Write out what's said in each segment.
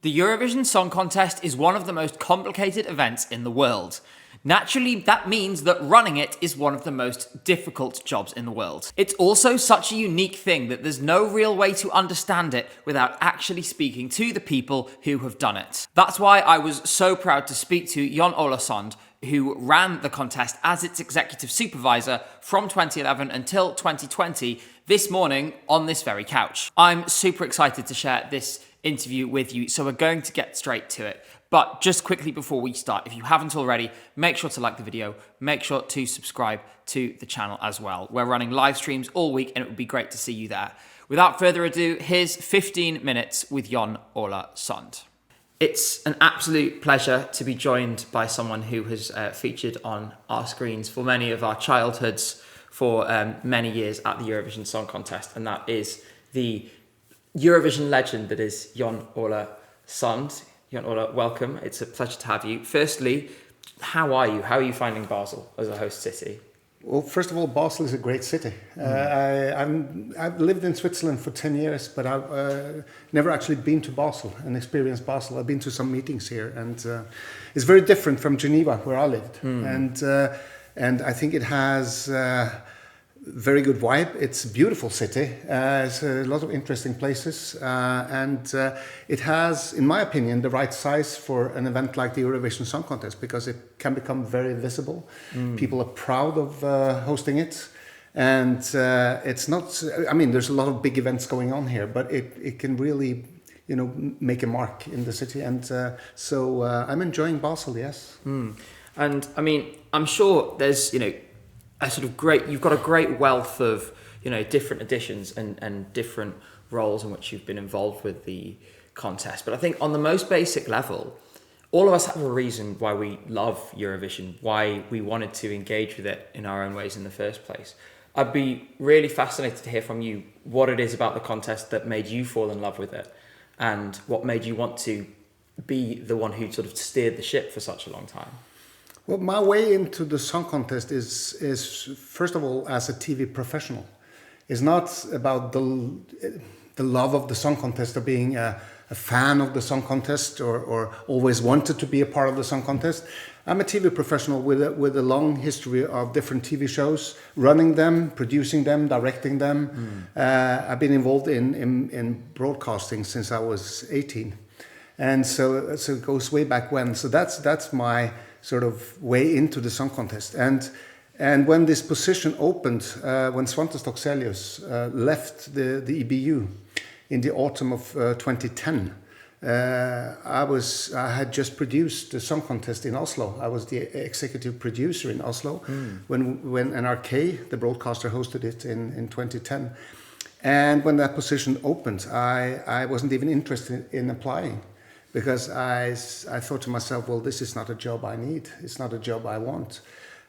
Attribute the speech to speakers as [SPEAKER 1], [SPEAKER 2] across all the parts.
[SPEAKER 1] The Eurovision Song Contest is one of the most complicated events in the world. Naturally, that means that running it is one of the most difficult jobs in the world. It's also such a unique thing that there's no real way to understand it without actually speaking to the people who have done it. That's why I was so proud to speak to Jon Ola Sand, who ran the contest as its executive supervisor from 2011 until 2020, this morning on this very couch. I'm super excited to share this interview with you, so we're going to get straight to it. But just quickly before we start, if you haven't already, make sure to like the video, make sure to subscribe to the channel as well. We're running live streams all week and it would be great to see you there. Without further ado, here's 15 minutes with Jon Ola Sand. It's an absolute pleasure to be joined by someone who has featured on our screens for many of our childhoods for many years at the Eurovision Song Contest, and that is the Eurovision legend that is Jon Ola Sand. Jon Ola, welcome. It's a pleasure to have you. Firstly, how are you? How are you finding Basel as a host city?
[SPEAKER 2] Well, first of all, Basel is a great city. I've lived in Switzerland for 10 years, but I've never actually been to Basel and experienced Basel. I've been to some meetings here, and it's very different from Geneva, where I lived. And I think it has very good vibe. It's a beautiful city. It's a lot of interesting places, and it has, in my opinion, the right size for an event like the Eurovision Song Contest, because it can become very visible. People are proud of hosting it, and it's not. I mean, there's a lot of big events going on here, but it can really, make a mark in the city, and so I'm enjoying Basel. Yes.
[SPEAKER 1] And I mean, I'm sure there's a sort of you've got a great wealth of, different editions and different roles in which you've been involved with the contest. But I think on the most basic level, all of us have a reason why we love Eurovision, why we wanted to engage with it in our own ways in the first place. I'd be really fascinated to hear from you what it is about the contest that made you fall in love with it, and what made you want to be the one who sort of steered the ship for such a long time.
[SPEAKER 2] Well, my way into the song contest is first of all, as a TV professional. It's not about the love of the song contest, or being a fan of the song contest, or always wanted to be a part of the song contest. I'm a TV professional with a long history of different TV shows, running them, producing them, directing them. I've been involved in broadcasting since I was 18, and so it goes way back when. So that's my sort of way into the song contest. And when this position opened, when Svante Stockselius left the EBU in the autumn of 2010, I had just produced the song contest in Oslo. I was the executive producer in Oslo when NRK, the broadcaster, hosted it in 2010. And when that position opened, I wasn't even interested in applying, because I thought to myself, well, this is not a job I need. It's not a job I want.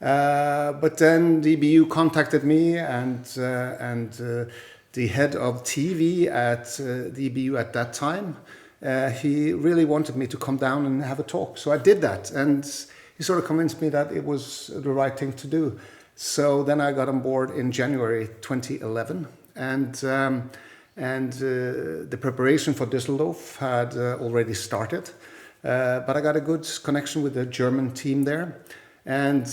[SPEAKER 2] But then the EBU contacted me, and the head of TV at the EBU at that time, he really wanted me to come down and have a talk. So I did that, and he sort of convinced me that it was the right thing to do. So then I got on board in January 2011, and the preparation for Düsseldorf had already started, but I got a good connection with the German team there, and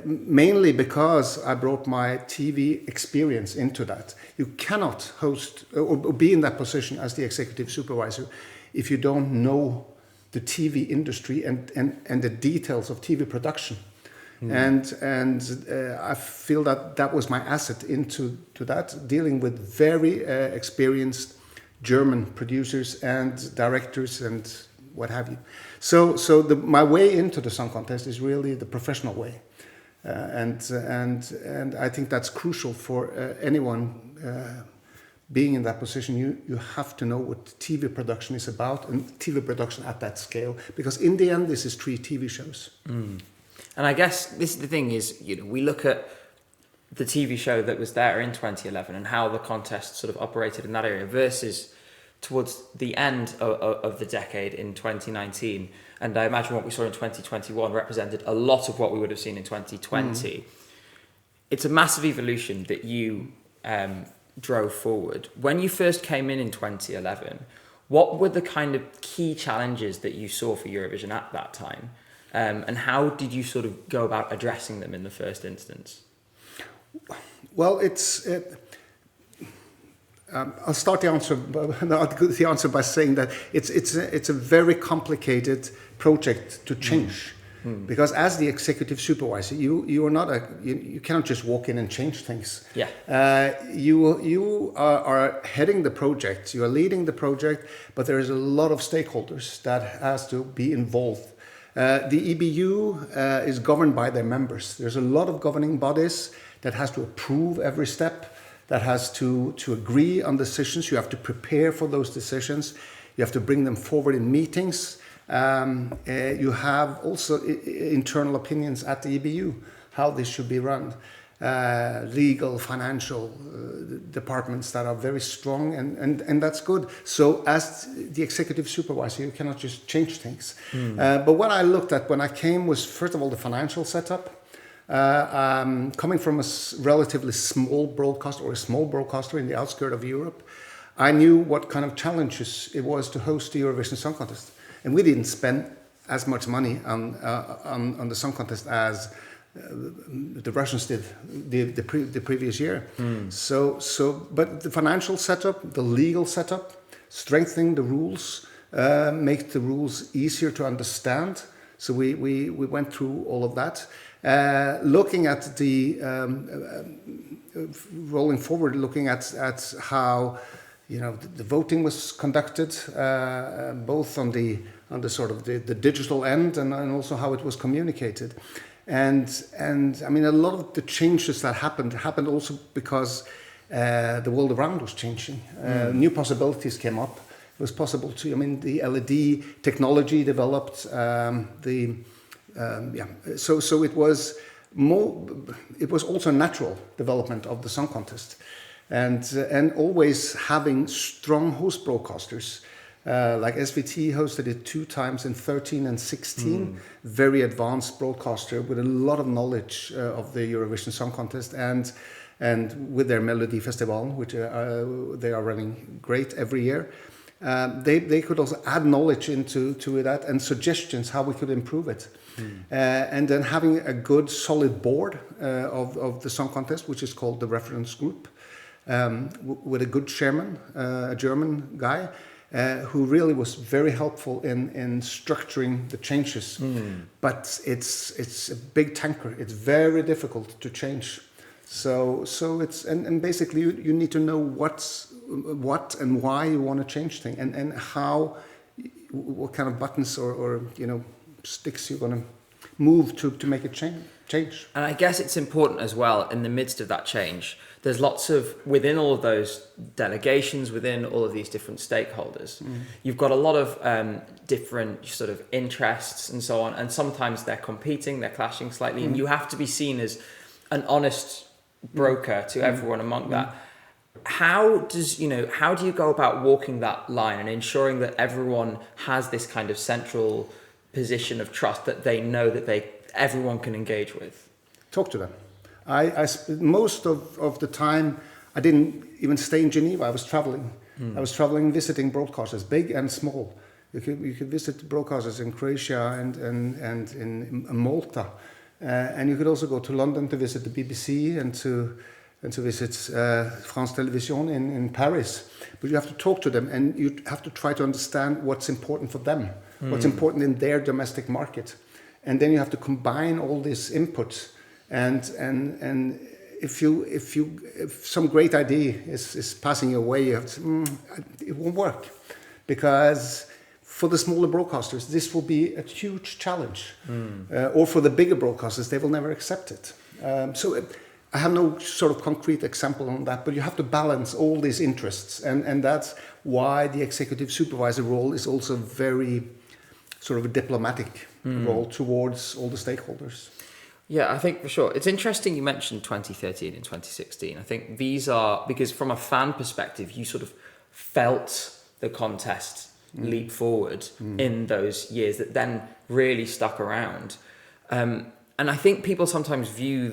[SPEAKER 2] mainly because I brought my TV experience into that. You cannot host or be in that position as the executive supervisor if you don't know the TV industry and the details of TV production. And I feel that was my asset into that, dealing with very experienced German producers and directors and what have you. So my way into the song contest is really the professional way, and I think that's crucial for anyone being in that position. You have to know what TV production is about, and TV production at that scale, because in the end this is 3 TV shows.
[SPEAKER 1] And I guess this is the thing is, we look at the TV show that was there in 2011 and how the contest sort of operated in that area versus towards the end of the decade in 2019. And I imagine what we saw in 2021 represented a lot of what we would have seen in 2020. It's a massive evolution that you drove forward. When you first came in 2011, What were the kind of key challenges that you saw for Eurovision at that time? And how did you sort of go about addressing them in the first instance?
[SPEAKER 2] Well, I'll start the answer by saying that it's a very complicated project to change. Because as the executive supervisor, you are not you cannot just walk in and change things.
[SPEAKER 1] Yeah.
[SPEAKER 2] You are heading the project, you are leading the project, but there is a lot of stakeholders that has to be involved. The EBU is governed by their members. There's a lot of governing bodies that has to approve every step, that has to agree on decisions. You have to prepare for those decisions. You have to bring them forward in meetings. You have also internal opinions at the EBU, how this should be run. Legal, financial departments that are very strong, and that's good. So as the executive supervisor, you cannot just change things. But what I looked at when I came was, first of all, the financial setup. Coming from a relatively small broadcaster in the outskirts of Europe, I knew what kind of challenges it was to host the Eurovision Song Contest. And we didn't spend as much money on the song contest as the Russians did the previous year. But the financial setup, the legal setup, strengthening the rules, make the rules easier to understand. So we went through all of that. Looking at the rolling forward, looking at how the voting was conducted, both on the sort of the digital end and also how it was communicated. And I mean, a lot of the changes that happened also because the world around was changing. New possibilities came up. It was possible to, the LED technology developed. So it was more. It was also a natural development of the song contest, and always having strong host broadcasters. Like SVT hosted it 2 times in 13 and 16. Very advanced broadcaster with a lot of knowledge of the Eurovision Song Contest and with their Melody Festival, which they are running great every year. They could also add knowledge into that and suggestions how we could improve it. And then having a good solid board of the song contest, which is called the reference group, with a good chairman, a German guy, who really was very helpful in structuring the changes. But it's a big tanker. It's very difficult to change. So it's and basically you need to know what and why you want to change things and how, what kind of buttons or sticks you're going to move to make it change.
[SPEAKER 1] And I guess it's important as well, in the midst of that change, there's lots of, within all of those delegations, within all of these different stakeholders, you've got a lot of different sort of interests and so on, and sometimes they're competing, they're clashing slightly, and you have to be seen as an honest broker to everyone among that. How do you go about walking that line and ensuring that everyone has this kind of central position of trust that they know that everyone can engage with?
[SPEAKER 2] Talk to them. Most of the time, I didn't even stay in Geneva. I was traveling. I was traveling, visiting broadcasters, big and small. You could visit broadcasters in Croatia and in Malta, and you could also go to London to visit the BBC and to visit France Télévisions in Paris. But you have to talk to them, and you have to try to understand what's important for them, what's important in their domestic market, and then you have to combine all this input. And if some great idea is passing your way, you have to, it won't work, because for the smaller broadcasters this will be a huge challenge, or for the bigger broadcasters they will never accept it. So I have no sort of concrete example on that, but you have to balance all these interests, and that's why the executive supervisor role is also very sort of a diplomatic role towards all the stakeholders.
[SPEAKER 1] Yeah, I think for sure. It's interesting you mentioned 2013 and 2016. I think these are, because from a fan perspective, you sort of felt the contest leap forward in those years that then really stuck around. And I think people sometimes view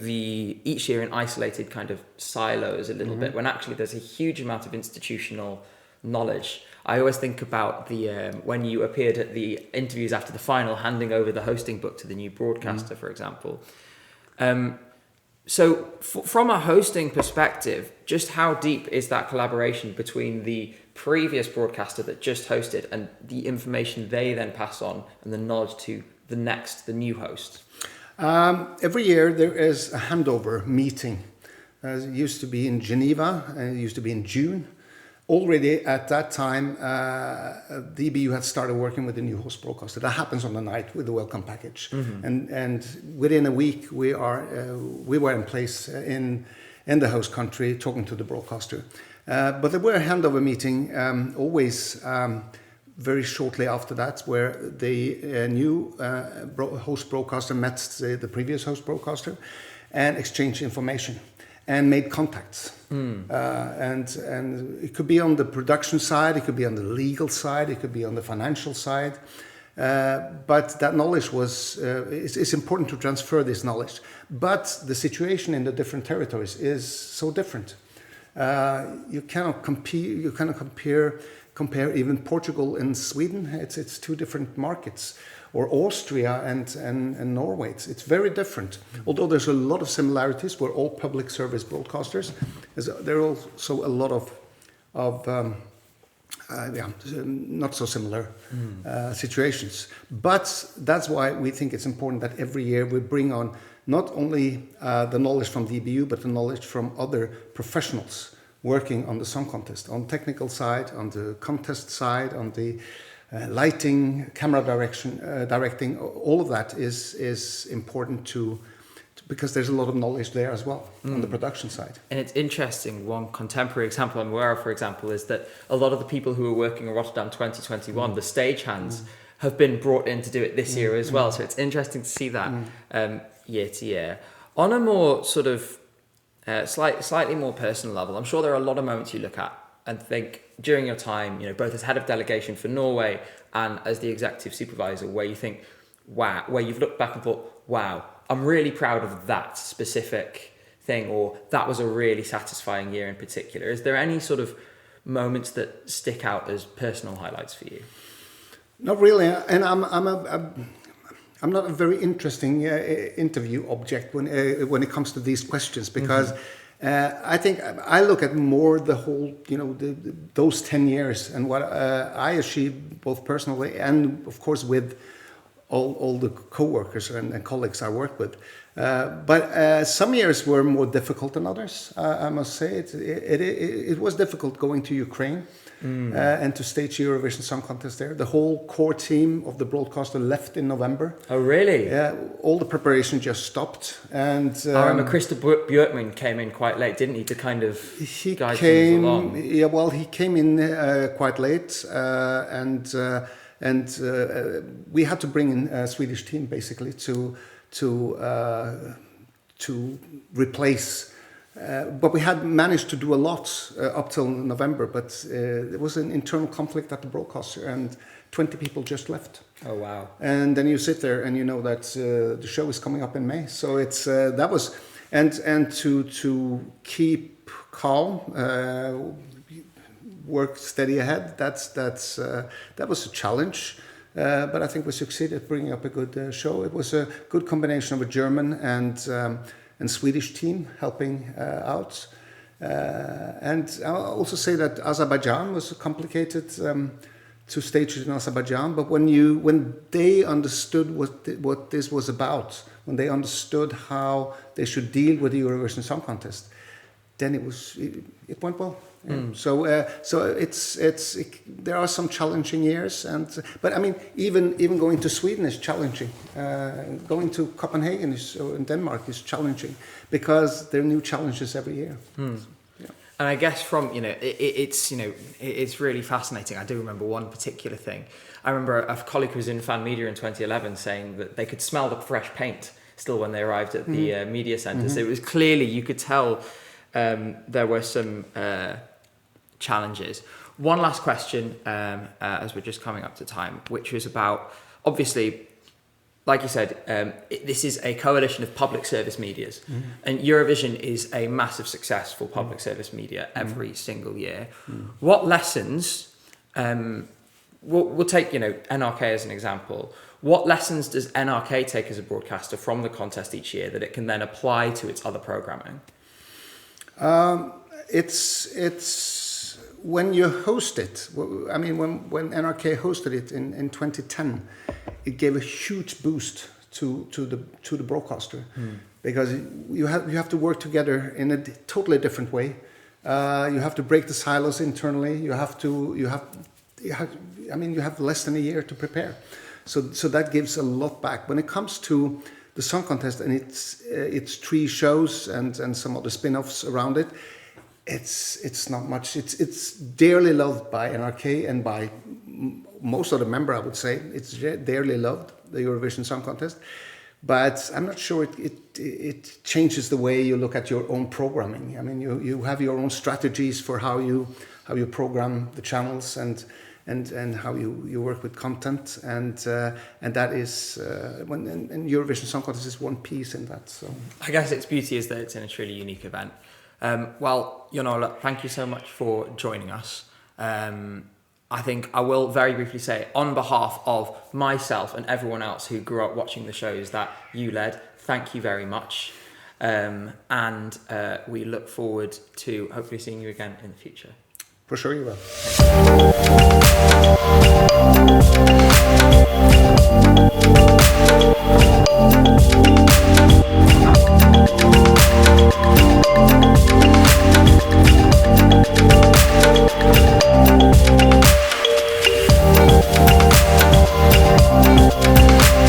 [SPEAKER 1] each year in isolated kind of silos a little bit, when actually there's a huge amount of institutional knowledge. I always think about the when you appeared at the interviews after the final, handing over the hosting book to the new broadcaster, for example. So from a hosting perspective, just how deep is that collaboration between the previous broadcaster that just hosted and the information they then pass on and the knowledge to the new host?
[SPEAKER 2] Every year there is a handover meeting. It used to be in Geneva, and it used to be in June. Already at that time, the EBU had started working with the new host broadcaster. That happens on the night with the welcome package, and within a week we were in place in the host country talking to the broadcaster. But there were a handover meeting always very shortly after that, where the new host broadcaster met the previous host broadcaster and exchanged information and made contacts. And it could be on the production side, it could be on the legal side, it could be on the financial side. But that knowledge it's important to transfer this knowledge. But the situation in the different territories is so different. You cannot compare even Portugal and Sweden. It's two different markets. Or Austria and Norway. It's very different. Although there's a lot of similarities, we're all public service broadcasters. There are also a lot of not so similar situations. But that's why we think it's important that every year we bring on not only the knowledge from the EBU, but the knowledge from other professionals working on the song contest, on technical side, on the contest side, on the lighting, camera directing, all of that is important because there's a lot of knowledge there as well on the production side.
[SPEAKER 1] And it's interesting, one contemporary example I'm aware of, for example, is that a lot of the people who are working in Rotterdam 2021, the stagehands, have been brought in to do it this year as well. So it's interesting to see that year to year. On a more sort of slightly more personal level, I'm sure there are a lot of moments you look at and think during your time, both as head of delegation for Norway and as the executive supervisor, where you think, wow, where you've looked back and thought, wow, I'm really proud of that specific thing, or that was a really satisfying year in particular. Is there any sort of moments that stick out as personal highlights for you?
[SPEAKER 2] Not really, and I'm not a very interesting interview object when it comes to these questions, because I think I look at more the whole, those 10 years and what I achieved both personally and, of course, with all the co-workers and colleagues I work with. But some years were more difficult than others, I must say. It was difficult going to Ukraine and to stage Eurovision Song Contest there. The whole core team of the broadcaster left in November.
[SPEAKER 1] Oh, really?
[SPEAKER 2] Yeah, all the preparation just stopped. And
[SPEAKER 1] I remember Christer Björkman came in quite late, didn't he, to kind of guide things along?
[SPEAKER 2] Yeah, well, he came in quite late, and we had to bring in a Swedish team basically to replace. But we had managed to do a lot up till November, but there was an internal conflict at the broadcaster, and 20 people just left.
[SPEAKER 1] Oh wow!
[SPEAKER 2] And then you sit there and you know that the show is coming up in May. So it's that was and to keep calm, work steady ahead. That was a challenge. But I think we succeeded bringing up a good show. It was a good combination of a German and Swedish team helping out. And I'll also say that Azerbaijan was complicated to stage it in Azerbaijan. But when they understood what this was about, when they understood how they should deal with the Eurovision Song Contest, then it went well. So there are some challenging years, but I mean even going to Sweden is challenging. Going to Copenhagen or in Denmark is challenging because there are new challenges every year. Yeah.
[SPEAKER 1] And I guess from it's really fascinating. I do remember one particular thing. I remember a colleague who was in fan media in 2011 saying that they could smell the fresh paint still when they arrived at the media centre. So it was clearly, you could tell there were some challenges. One last question as we're just coming up to time, which was about, obviously like you said, this is a coalition of public service medias, and Eurovision is a massive success for public service media every single year. What lessons, we'll take, NRK as an example. What lessons does NRK take as a broadcaster from the contest each year that it can then apply to its other programming?
[SPEAKER 2] It's when you host it. I mean, when NRK hosted it in 2010, it gave a huge boost to the broadcaster, because you have to work together in a totally different way. You have to break the silos internally. You have less than a year to prepare, so that gives a lot back. When it comes to the song contest and its 3 shows and some other spin-offs around it, it's not much. It's dearly loved by NRK and by most of the members, I would say. It's dearly loved, the Eurovision Song Contest, but I'm not sure it changes the way you look at your own programming. I mean, you have your own strategies for how you program the channels and how you work with content, and that is and Eurovision Song Contest is one piece in that. So
[SPEAKER 1] I guess its beauty is that it's in a truly unique event. Well, Jon Ola, thank you so much for joining us. I think I will very briefly say, on behalf of myself and everyone else who grew up watching the shows that you led, thank you very much. And we look forward to hopefully seeing you again in the future.
[SPEAKER 2] For sure you will.